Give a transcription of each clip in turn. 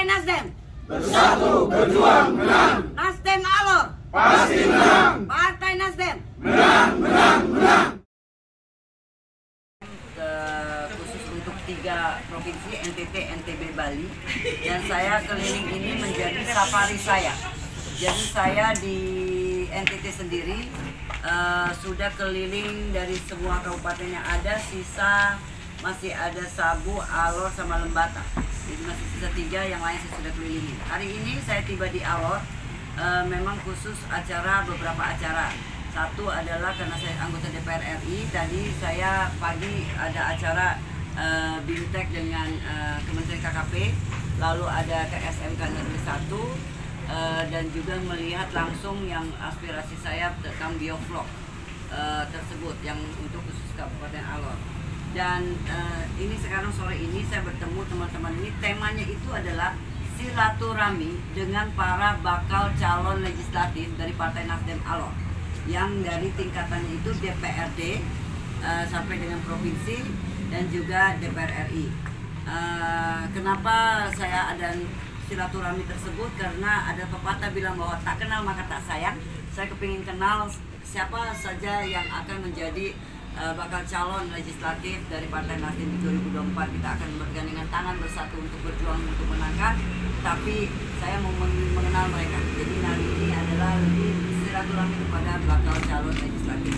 Partai Nasdem bersatu berjuang menang. Nasdem Alor Pasti menang. Partai Nasdem Menang, menang, menang. Khusus untuk 3 provinsi NTT, NTB, Bali, dan saya keliling ini menjadi safari saya. Jadi saya di NTT sendiri sudah keliling dari semua kabupaten yang ada, sisa masih ada Sabu, Alor, sama Lembata. Jadi masih sisa 3, yang lain saya sudah kelilingi. Hari ini saya tiba di Alor, memang khusus acara, beberapa acara. Satu adalah karena saya anggota DPR RI, tadi saya pagi ada acara BIMTEK dengan Kementerian KKP, lalu ada KSMK Negeri 1, dan juga melihat langsung yang aspirasi saya tentang biovlog tersebut yang untuk khusus Kabupaten Alor. Dan ini sekarang sore ini saya bertemu teman-teman ini, temanya itu adalah silaturahmi dengan para bakal calon legislatif dari Partai Nasdem Alor, yang dari tingkatannya itu DPRD sampai dengan provinsi dan juga DPR RI. Kenapa saya ada silaturahmi tersebut? Karena ada pepatah bilang bahwa tak kenal maka tak sayang. Saya kepingin kenal siapa saja yang akan menjadi bakal calon legislatif dari Partai Nasdem di 2024. Kita akan bergandengan tangan bersatu untuk berjuang untuk menangkan. Tapi saya mau mengenal mereka. Jadi hari ini adalah lebih silaturahmi kepada bakal calon legislatif.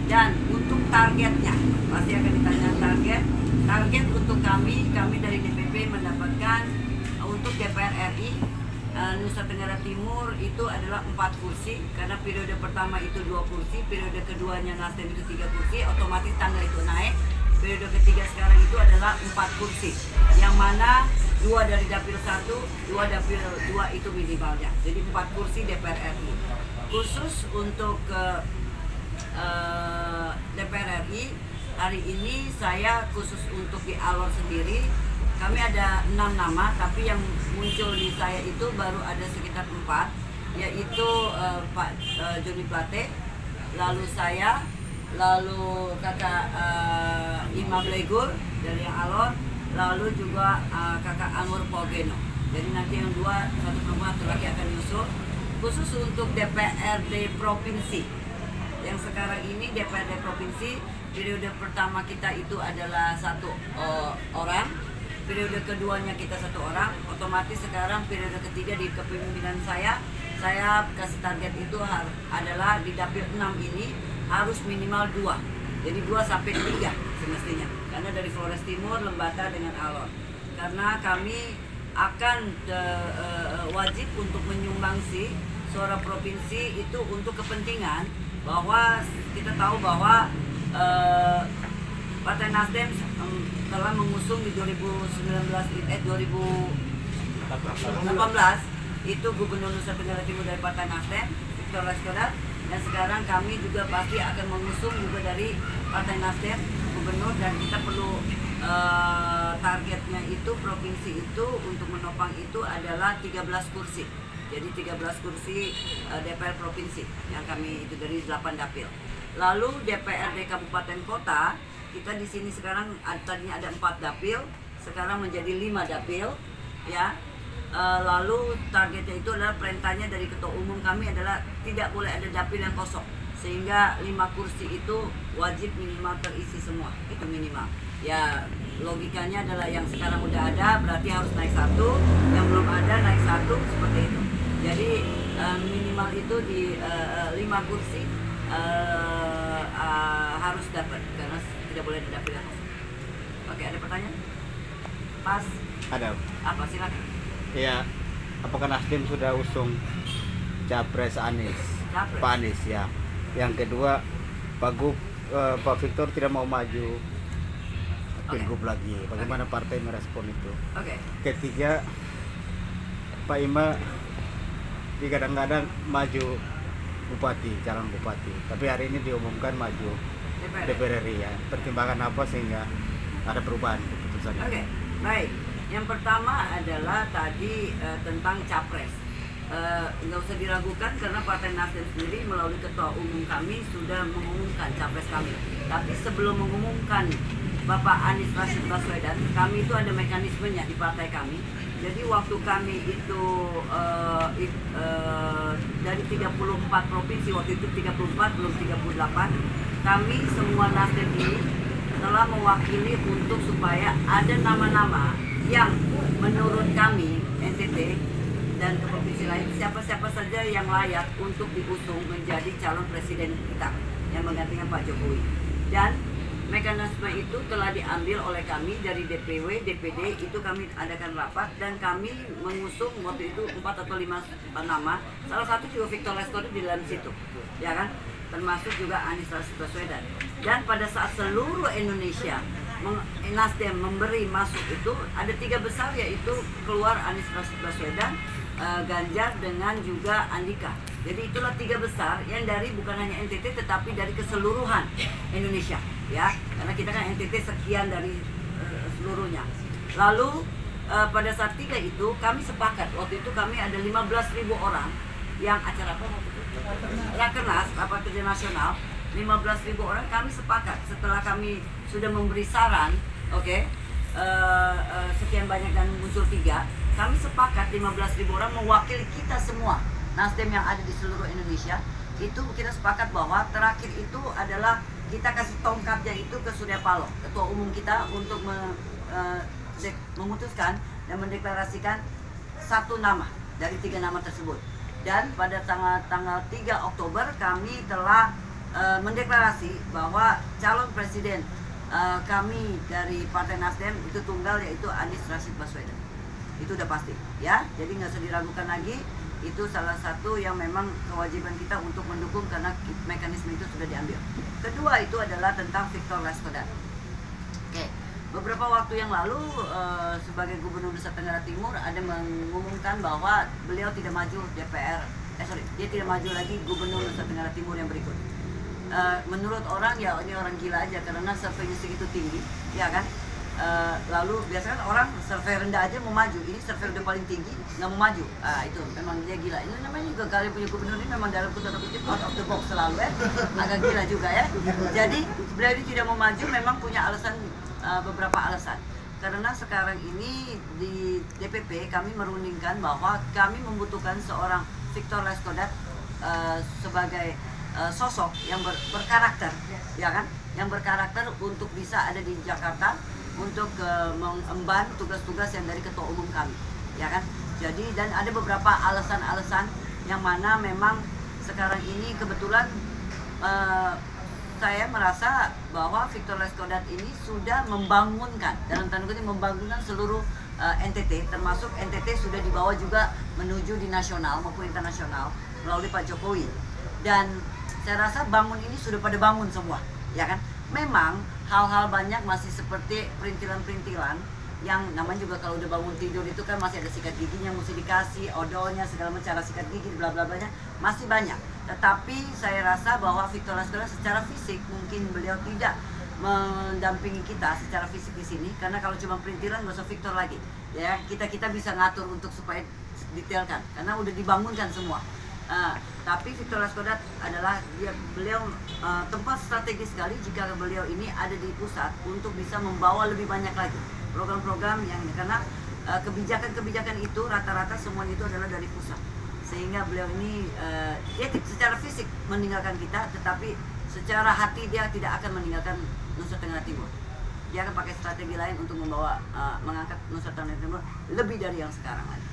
Dan untuk targetnya, pasti akan ditanya target. Target untuk kami dari DPP mendapatkan untuk DPR RI Nusa Tenggara Timur itu adalah 4 kursi, karena periode pertama itu 2 kursi, periode keduanya Nasdem itu 3 kursi, otomatis tangga itu naik. Periode ketiga sekarang itu adalah 4 kursi, yang mana 2 dari dapil 1, 2 dapil 2 itu minimalnya. Jadi 4 kursi DPR RI. Khusus untuk DPR RI, hari ini saya khusus untuk di Alor sendiri, kami ada 6 nama, tapi yang muncul di saya itu baru ada sekitar 4, yaitu Pak Joni Plate, lalu saya, lalu kakak Ima Blegur dari yang Alor, lalu juga kakak Anwar Pogeno. Jadi nanti yang 2, satu perempuan, satu laki akan nyusul. Khusus untuk DPRD Provinsi, yang sekarang ini DPRD Provinsi, periode pertama kita itu adalah 1 orang, periode keduanya kita 1 orang, otomatis sekarang periode ketiga di kepemimpinan saya kasih target itu adalah di dapil 6 ini harus minimal 2, jadi 2 sampai 3 semestinya, karena dari Flores Timur, Lembata dengan Alor, karena kami akan wajib untuk menyumbangsi suara provinsi itu untuk kepentingan bahwa kita tahu bahwa Partai Nasdem telah mengusung di 2018 itu Gubernur Nusa Tenggara Timur dari Partai Nasdem, Victor Laiskodat, dan sekarang kami juga pasti akan mengusung juga dari Partai Nasdem Gubernur, dan kita perlu targetnya itu provinsi itu untuk menopang itu adalah 13 kursi. Jadi 13 kursi DPR provinsi yang kami itu dari 8 dapil. Lalu DPRD Kabupaten Kota, kita di sini sekarang tadinya ada 4 dapil, sekarang menjadi 5 dapil, ya. Lalu targetnya itu adalah perintahnya dari Ketua Umum kami adalah tidak boleh ada dapil yang kosong, sehingga 5 kursi itu wajib minimal terisi semua, itu minimal. Ya logikanya adalah yang sekarang udah ada berarti harus naik 1, yang belum ada naik 1, seperti itu. Jadi minimal itu di 5 kursi harus dapat, karena tidak boleh ada dapil yang kosong. Oke, ada pertanyaan? Pas? Ada. Apa, silakan. Ya, apakah Nasdem sudah usung Capres Anies? Capres? Pak Anies ya. Yang kedua, Pak Victor tidak mau maju pilgub lagi. Bagaimana partai merespon itu? Oke. Ketiga, Pak Ima digadang-gadang maju bupati, calon bupati. Tapi hari ini diumumkan maju DPR RI ya. Pertimbangan apa sehingga ada perubahan keputusannya? Oke, baik. Yang pertama adalah tadi tentang capres. Nggak usah diragukan karena Partai Nasdem sendiri melalui Ketua Umum kami sudah mengumumkan capres kami. Tapi sebelum mengumumkan Bapak Anies Rashid Baswedan, kami itu ada mekanismenya di partai kami. Jadi waktu kami itu dari 34 provinsi, waktu itu 34 belum 38, kami semua Nasdem ini telah mewakili untuk supaya ada nama-nama yang menurut kami NTT dan ke provinsi lain, siapa-siapa saja yang layak untuk diusung menjadi calon presiden kita yang menggantikan Pak Jokowi. Dan mekanisme itu telah diambil oleh kami dari DPW, DPD, itu kami adakan rapat dan kami mengusung waktu itu 4 atau 5 nama, salah satu juga Victor Laiskodat di dalam situ, ya kan, termasuk juga Anies Rashid Baswedan. Dan pada saat seluruh Indonesia Nasdem memberi masuk itu ada 3 besar, yaitu keluar Anies Rashid Baswedan, Ganjar dengan juga Andika. Jadi itulah 3 besar yang dari bukan hanya NTT tetapi dari keseluruhan Indonesia, ya, karena kita kan NTT sekian dari seluruhnya. Lalu pada saat 3 itu kami sepakat, waktu itu kami ada 15.000 orang yang acara apa waktu itu? Rakernas, rapat kerja nasional, 15.000 orang kami sepakat setelah kami sudah memberi saran, sekian banyak dan muncul 3, kami sepakat 15.000 orang mewakili kita semua Nasdem yang ada di seluruh Indonesia. Itu kita sepakat bahwa terakhir itu adalah kita kasih tongkatnya itu ke Surya Paloh, ketua umum kita, untuk memutuskan dan mendeklarasikan 1 nama dari 3 nama tersebut. Dan pada tanggal 3 Oktober kami telah mendeklarasi bahwa calon presiden kami dari Partai Nasdem itu tunggal, yaitu Anies Rashid Baswedan. Itu udah pasti, ya. Jadi nggak usah diragukan lagi. Itu salah satu yang memang kewajiban kita untuk mendukung karena mekanisme itu sudah diambil. Kedua itu adalah tentang Victor Laiskodat. Beberapa waktu yang lalu sebagai Gubernur Nusa Tenggara Timur ada mengumumkan bahwa beliau tidak maju DPR. Dia tidak maju lagi Gubernur Nusa Tenggara Timur yang berikut. Menurut orang, ya ini orang gila aja karena surveinya segitu tinggi, ya kan? Lalu biasanya kan orang survei rendah aja mau maju, ini survei udah paling tinggi nggak mau maju. Itu memang dia gila. Ini namanya juga kalian punya gubernur ini memang dalam kutip out of the box selalu, ya. Agak gila juga, ya. Jadi beliau ini tidak mau maju memang punya alasan, beberapa alasan. Karena sekarang ini di DPP kami merundingkan bahwa kami membutuhkan seorang Victor Laiskodat sebagai sosok yang berkarakter, ya kan, yang berkarakter untuk bisa ada di Jakarta untuk mengemban tugas-tugas yang dari ketua umum kami, ya kan. Jadi dan ada beberapa alasan-alasan yang mana memang sekarang ini kebetulan saya merasa bahwa Victor Laiskodat ini sudah membangunkan, dalam tanda kutip membangunkan seluruh NTT, termasuk NTT sudah dibawa juga menuju di nasional maupun internasional melalui Pak Jokowi. Dan saya rasa bangun ini sudah pada bangun semua, ya kan. Memang hal-hal banyak masih seperti perintilan-perintilan yang namanya juga kalau udah bangun tidur itu kan masih ada sikat giginya mesti dikasih, odolnya, segala macam cara sikat gigi, bla bla blanya masih banyak. Tetapi saya rasa bahwa Victor Laiskodat secara fisik mungkin beliau tidak mendampingi kita secara fisik di sini, karena kalau cuma perintilan nggak usah Victor lagi, ya. Kita bisa ngatur untuk supaya detailkan karena udah dibangunkan semua. Tapi Victor Laiskodat adalah beliau tempat strategis sekali jika beliau ini ada di pusat untuk bisa membawa lebih banyak lagi program-program yang ini, karena kebijakan-kebijakan itu rata-rata semuanya itu adalah dari pusat, sehingga beliau ini dia secara fisik meninggalkan kita, tetapi secara hati dia tidak akan meninggalkan Nusa Tenggara Timur. Dia akan pakai strategi lain untuk membawa mengangkat Nusa Tenggara Timur lebih dari yang sekarang lagi.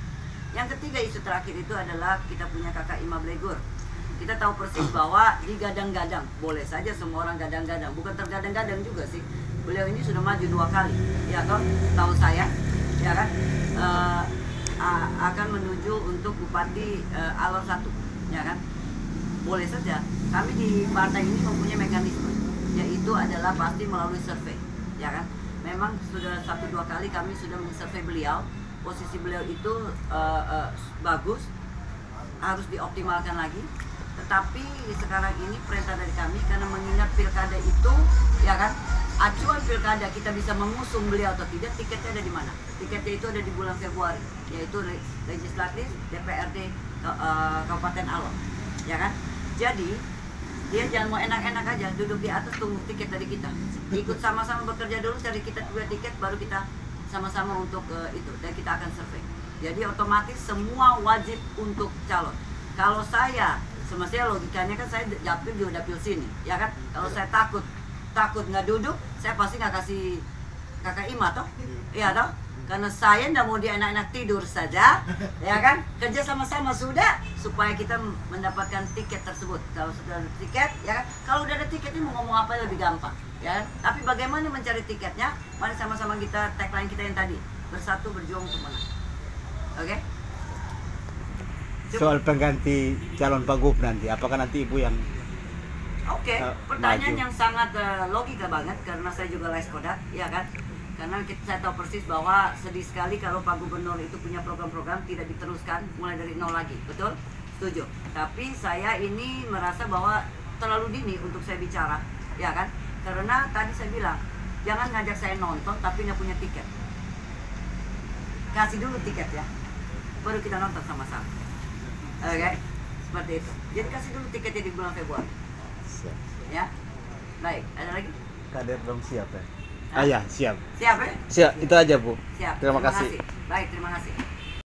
Yang ketiga, isu terakhir itu adalah kita punya kakak Imam Blegur. Kita tahu persis bahwa digadang-gadang, boleh saja semua orang gadang-gadang, bukan tergadang-gadang juga sih. Beliau ini sudah maju 2 kali, ya toh, tahu saya, ya kan, akan menuju untuk Bupati Alor 1, ya kan. Boleh saja. Kami di partai ini mempunyai mekanisme, yaitu adalah pasti melalui survei, ya kan. Memang sudah 1-2 kali kami sudah men-survei beliau. Posisi beliau itu bagus, harus dioptimalkan lagi. Tetapi sekarang ini perintah dari kami, karena mengingat pilkada itu, ya kan, acuan pilkada kita bisa mengusung beliau atau tidak, tiketnya ada di mana? Tiketnya itu ada di bulan Februari, yaitu legislatif DPRD Kabupaten Alor, ya kan. Jadi dia jangan mau enak-enak aja duduk di atas tunggu tiket dari kita. Ikut sama-sama bekerja dulu, cari kita 2 tiket, baru kita sama-sama untuk itu, dan kita akan survei. Jadi otomatis semua wajib untuk calon. Kalau saya, semestinya logikanya kan saya dapil juga dapil sini, ya kan? Kalau saya takut nggak duduk, saya pasti nggak kasih kakak Ima toh, iya toh? Karena saya nggak mau dia enak-enak tidur saja, ya kan? Kerja sama-sama sudah, supaya kita mendapatkan tiket tersebut. Kalau sudah ada tiket, ya kan? Kalau udah ada tiketnya mau ngomong apa lebih gampang, ya kan? Tapi bagaimana mencari tiketnya? Mari sama-sama kita tagline kita yang tadi, bersatu berjuang untuk menang. Oke? Soal pengganti calon Pagub nanti, apakah nanti ibu yang pertanyaan maju? yang sangat logika banget, karena saya juga Laiskodat, ya kan? Karena saya tahu persis bahwa sedih sekali kalau Pak Gubernur itu punya program-program tidak diteruskan mulai dari nol lagi, betul? Setuju. Tapi saya ini merasa bahwa terlalu dini untuk saya bicara, ya kan? Karena tadi saya bilang, jangan ngajak saya nonton tapi nggak punya tiket. Kasih dulu tiket ya, baru kita nonton sama-sama. Oke? Seperti itu. Jadi kasih dulu tiketnya di bulan Februari. Siap. Ya? Baik, ada lagi? Kader dong siap ya? Hah? Ya siap. Siap ya? Siap, itu aja Bu. Siap. Terima kasih. Baik, terima kasih.